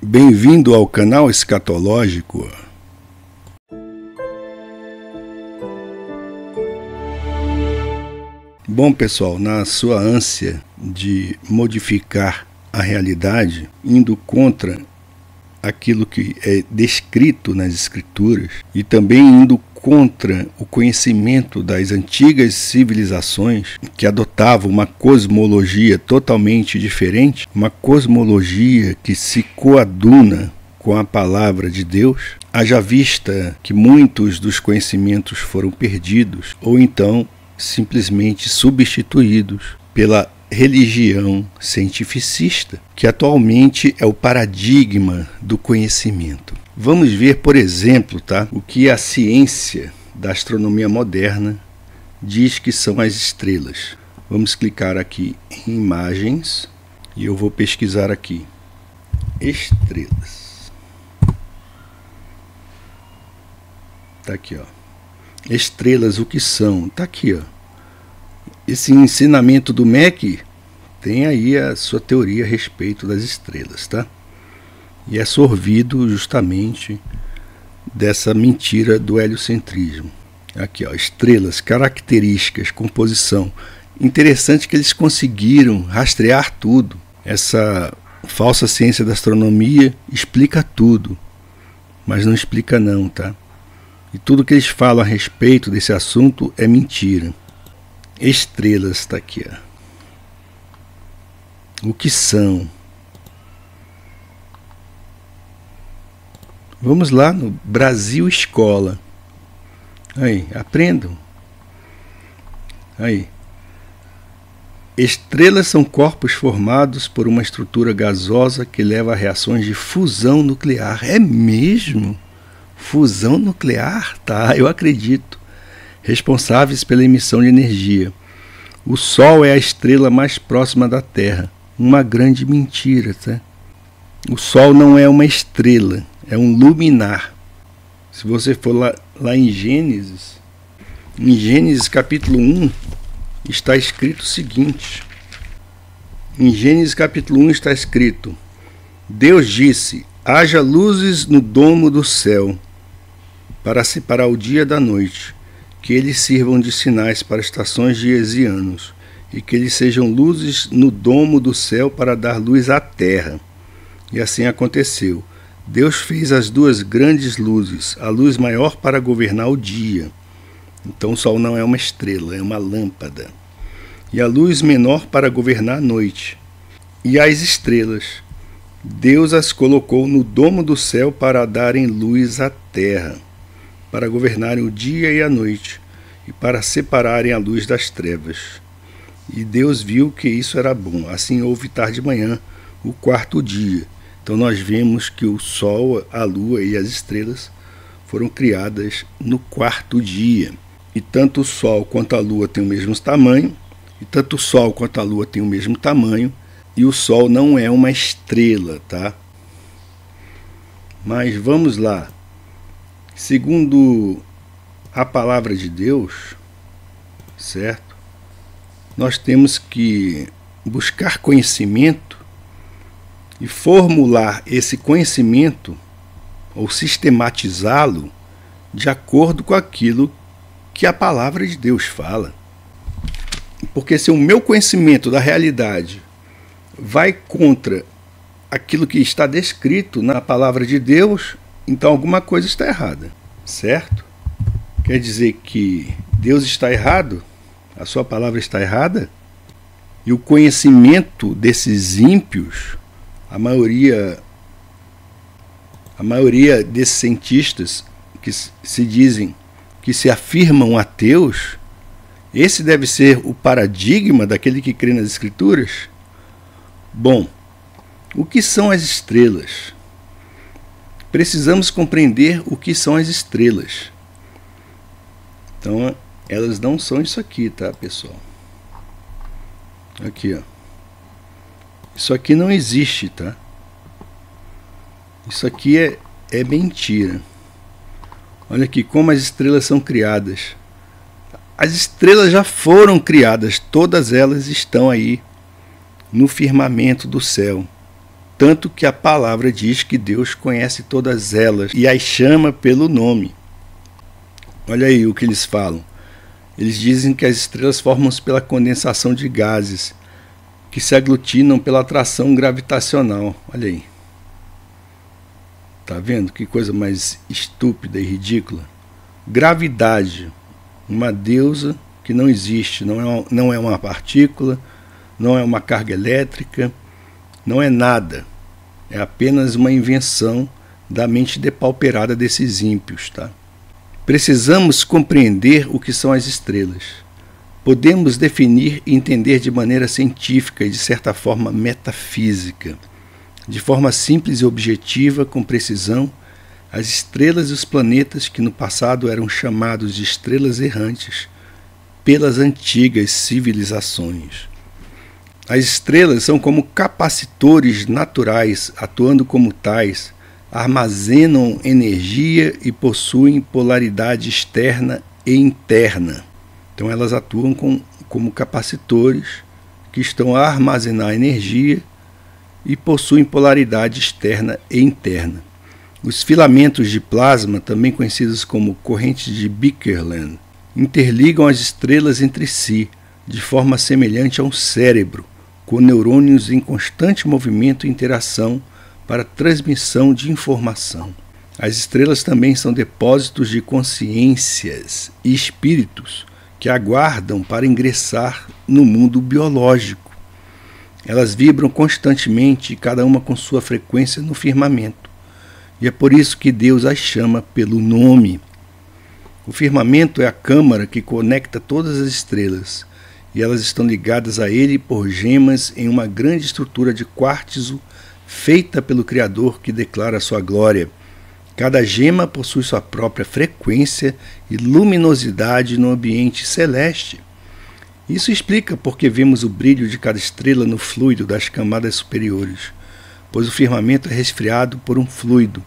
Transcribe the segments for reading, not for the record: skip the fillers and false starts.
Bem-vindo ao canal escatológico. Bom, pessoal, na sua ânsia de modificar a realidade, indo contra aquilo que é descrito nas Escrituras e também indo contra o conhecimento das antigas civilizações que adotavam uma cosmologia totalmente diferente, uma cosmologia que se coaduna com a palavra de Deus, haja vista que muitos dos conhecimentos foram perdidos ou então simplesmente substituídos pela religião cientificista, que atualmente é o paradigma do conhecimento. Vamos ver, por exemplo, o que a ciência da astronomia moderna diz que são as estrelas. Vamos clicar aqui em imagens e eu vou pesquisar aqui estrelas. Tá aqui, ó. Estrelas, o que são? Tá aqui, ó. Esse ensinamento do MEC tem aí a sua teoria a respeito das estrelas, tá? E é sorvido justamente dessa mentira do heliocentrismo. Aqui, ó, estrelas, características, composição. Interessante que eles conseguiram rastrear tudo. Essa falsa ciência da astronomia explica tudo, mas não explica não, tá? E tudo que eles falam a respeito desse assunto é mentira. Estrelas, está aqui, ó. O que são? Vamos lá no Brasil Escola. Aí, aprendam. Aí. Estrelas são corpos formados por uma estrutura gasosa que leva a reações de fusão nuclear. É mesmo? Fusão nuclear? Tá, eu acredito. Responsáveis pela emissão de energia. O Sol é a estrela mais próxima da Terra. Uma grande mentira, tá? O Sol não é uma estrela, é um luminar. Se você for lá em Gênesis capítulo 1, está escrito o seguinte. Em Gênesis capítulo 1 está escrito: Deus disse, haja luzes no domo do céu, para separar o dia da noite, que eles sirvam de sinais para estações, dias e anos, e que eles sejam luzes no domo do céu para dar luz à terra. E assim aconteceu. Deus fez as duas grandes luzes, a luz maior para governar o dia. Então o sol não é uma estrela, é uma lâmpada. E a luz menor para governar a noite. E as estrelas, Deus as colocou no domo do céu para darem luz à terra, para governarem o dia e a noite, e para separarem a luz das trevas. E Deus viu que isso era bom. Assim houve tarde de manhã, o quarto dia. Então nós vemos que o Sol, a Lua e as estrelas foram criadas no quarto dia. E tanto o Sol quanto a Lua têm o mesmo tamanho, e o Sol não é uma estrela, tá? Mas vamos lá. Segundo a palavra de Deus, certo? Nós temos que buscar conhecimento e formular esse conhecimento ou sistematizá-lo de acordo com aquilo que a palavra de Deus fala. Porque se o meu conhecimento da realidade vai contra aquilo que está descrito na palavra de Deus, então alguma coisa está errada, certo? Quer dizer que Deus está errado? A sua palavra está errada? E o conhecimento desses ímpios, a maioria desses cientistas que se dizem, que se afirmam ateus, esse deve ser o paradigma daquele que crê nas Escrituras? Bom, o que são as estrelas? Precisamos compreender o que são as estrelas. Então, elas não são isso aqui, tá, pessoal? Aqui, ó. Isso aqui não existe, tá? Isso aqui é mentira. Olha aqui como as estrelas são criadas. As estrelas já foram criadas, todas elas estão aí no firmamento do céu. tanto que a palavra diz que Deus conhece todas elas e as chama pelo nome. Olha aí o que eles falam. Eles dizem que as estrelas formam-se pela condensação de gases, que se aglutinam pela atração gravitacional. Olha aí. Tá vendo que coisa mais estúpida e ridícula? Gravidade, uma deusa que não existe, não é uma partícula, não é uma carga elétrica, não é nada. É apenas uma invenção da mente depauperada desses ímpios, tá? Precisamos compreender o que são as estrelas. Podemos definir e entender de maneira científica e, de certa forma, metafísica. De forma simples e objetiva, com precisão, as estrelas e os planetas que no passado eram chamados de estrelas errantes pelas antigas civilizações. As estrelas são como capacitores naturais, atuando como tais, armazenam energia e possuem polaridade externa e interna. Então elas atuam como capacitores que estão a armazenar energia e possuem polaridade externa e interna. Os filamentos de plasma, também conhecidos como correntes de Birkeland, interligam as estrelas entre si, de forma semelhante a um cérebro, com neurônios em constante movimento e interação para transmissão de informação. As estrelas também são depósitos de consciências e espíritos que aguardam para ingressar no mundo biológico. Elas vibram constantemente, cada uma com sua frequência no firmamento. E é por isso que Deus as chama pelo nome. O firmamento é a câmara que conecta todas as estrelas, e elas estão ligadas a ele por gemas em uma grande estrutura de quartzo feita pelo Criador que declara sua glória. Cada gema possui sua própria frequência e luminosidade no ambiente celeste. Isso explica porque vemos o brilho de cada estrela no fluido das camadas superiores, pois o firmamento é resfriado por um fluido,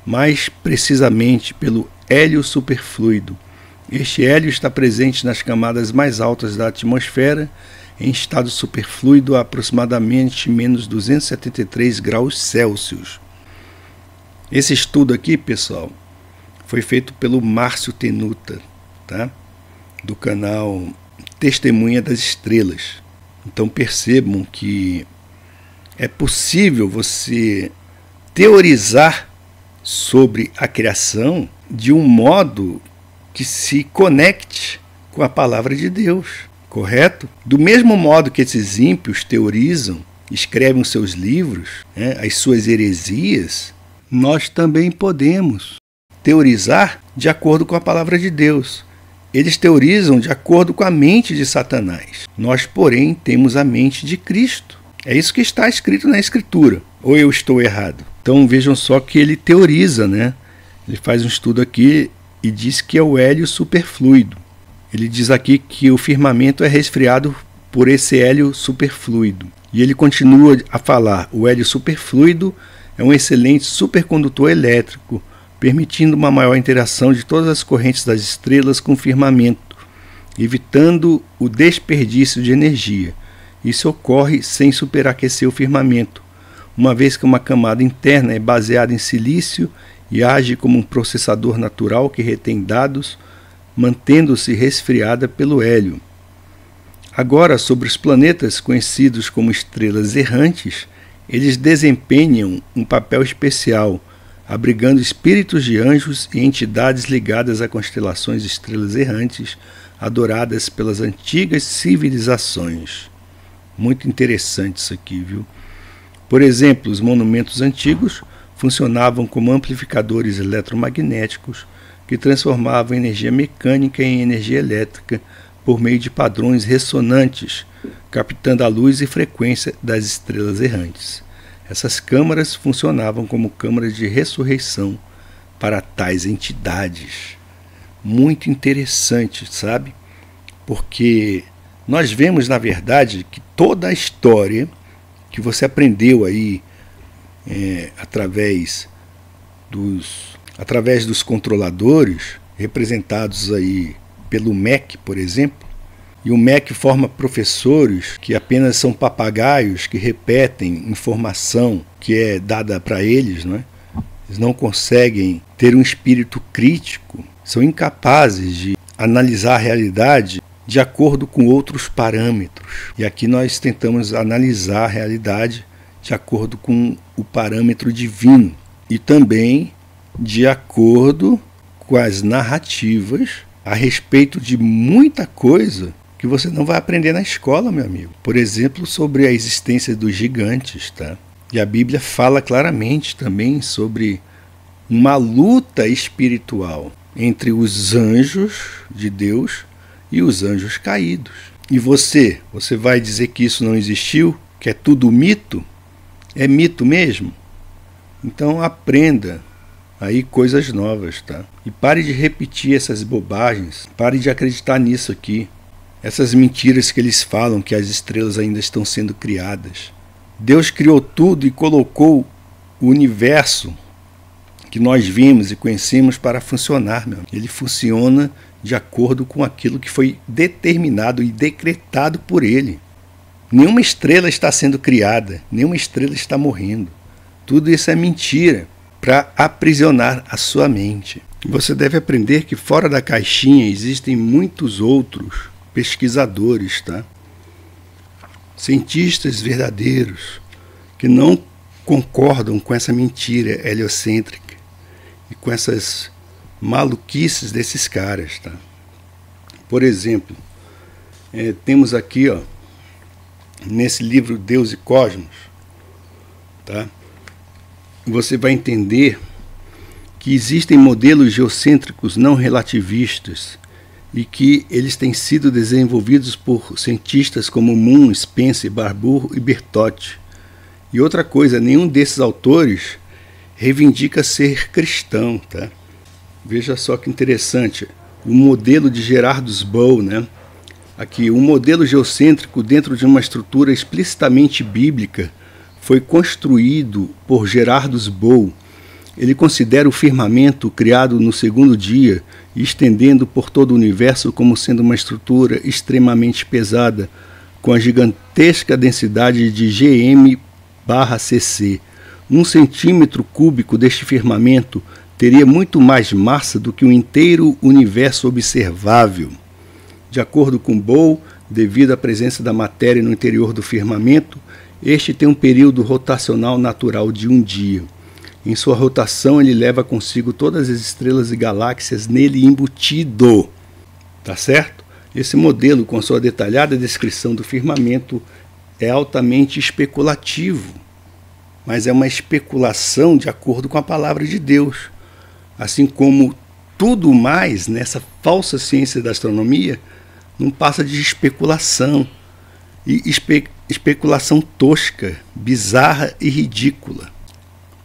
mais precisamente pelo hélio superfluido. Este hélio está presente nas camadas mais altas da atmosfera, em estado superfluido a aproximadamente menos 273 graus Celsius. Esse estudo aqui, pessoal, foi feito pelo Márcio Tenuta, tá? Do canal Testemunha das Estrelas. Então percebam que é possível você teorizar sobre a criação de um modo que se conecte com a palavra de Deus, correto? Do mesmo modo que esses ímpios teorizam, escrevem os seus livros, as suas heresias, nós também podemos teorizar de acordo com a palavra de Deus. Eles teorizam de acordo com a mente de Satanás. Nós, porém, temos a mente de Cristo. É isso que está escrito na Escritura. Ou eu estou errado? Então vejam só que ele teoriza, né? Ele faz um estudo aqui e diz que é o hélio superfluido. Ele diz aqui que o firmamento é resfriado por esse hélio superfluido. E ele continua a falar: o hélio superfluido é um excelente supercondutor elétrico, permitindo uma maior interação de todas as correntes das estrelas com o firmamento, evitando o desperdício de energia. Isso ocorre sem superaquecer o firmamento, uma vez que uma camada interna é baseada em silício e age como um processador natural que retém dados, mantendo-se resfriada pelo hélio. Agora, sobre os planetas conhecidos como estrelas errantes, eles desempenham um papel especial, abrigando espíritos de anjos e entidades ligadas a constelações de estrelas errantes, adoradas pelas antigas civilizações. Muito interessante isso aqui, viu? Por exemplo, os monumentos antigos funcionavam como amplificadores eletromagnéticos que transformavam energia mecânica em energia elétrica por meio de padrões ressonantes, captando a luz e frequência das estrelas errantes. Essas câmaras funcionavam como câmaras de ressurreição para tais entidades. Muito interessante, sabe? Porque nós vemos, na verdade, que toda a história que você aprendeu aí através dos controladores, representados aí pelo MEC, por exemplo, E o MEC forma professores que apenas são papagaios, que repetem informação que é dada para eles, não é? Eles não conseguem ter um espírito crítico, são incapazes de analisar a realidade de acordo com outros parâmetros. E aqui nós tentamos analisar a realidade de acordo com o parâmetro divino e também de acordo com as narrativas a respeito de muita coisa que você não vai aprender na escola, meu amigo. Por exemplo, sobre a existência dos gigantes, tá? E a Bíblia fala claramente também sobre uma luta espiritual entre os anjos de Deus e os anjos caídos. E você vai dizer que isso não existiu? Que é tudo mito? É mito mesmo? Então aprenda aí coisas novas, tá? E pare de repetir essas bobagens, pare de acreditar nisso aqui. Essas mentiras que eles falam que as estrelas ainda estão sendo criadas. Deus criou tudo e colocou o universo que nós vimos e conhecemos para funcionar, meu. Ele funciona de acordo com aquilo que foi determinado e decretado por ele. Nenhuma estrela está sendo criada, nenhuma estrela está morrendo. Tudo isso é mentira para aprisionar a sua mente. Você deve aprender que fora da caixinha existem muitos outros pesquisadores, tá? Cientistas verdadeiros que não concordam com essa mentira heliocêntrica e com essas maluquices desses caras, tá? Por exemplo, temos aqui, ó, nesse livro Deus e Cosmos, tá? Você vai entender que existem modelos geocêntricos não relativistas e que eles têm sido desenvolvidos por cientistas como Moon, Spencer, Barbour e Bertotti. E outra coisa, nenhum desses autores reivindica ser cristão, tá? Veja só que interessante, o modelo de Gerardus Bow, né? Aqui, um modelo geocêntrico dentro de uma estrutura explicitamente bíblica foi construído por Gerardus Bow. Ele considera o firmamento criado no segundo dia e estendendo por todo o universo como sendo uma estrutura extremamente pesada, com a gigantesca densidade de Gm/cc. 1 centímetro cúbico deste firmamento teria muito mais massa do que o inteiro universo observável. De acordo com Bow, devido à presença da matéria no interior do firmamento, este tem um período rotacional natural de um dia. Em sua rotação, ele leva consigo todas as estrelas e galáxias nele embutido. Tá certo? Esse modelo, com sua detalhada descrição do firmamento, é altamente especulativo, mas é uma especulação de acordo com a palavra de Deus. Assim como tudo mais nessa falsa ciência da astronomia não passa de especulação, e especulação tosca, bizarra e ridícula.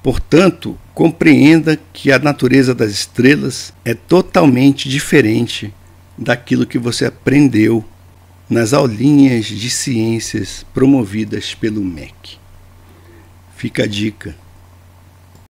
Portanto, compreenda que a natureza das estrelas é totalmente diferente daquilo que você aprendeu nas aulinhas de ciências promovidas pelo MEC. Fica a dica.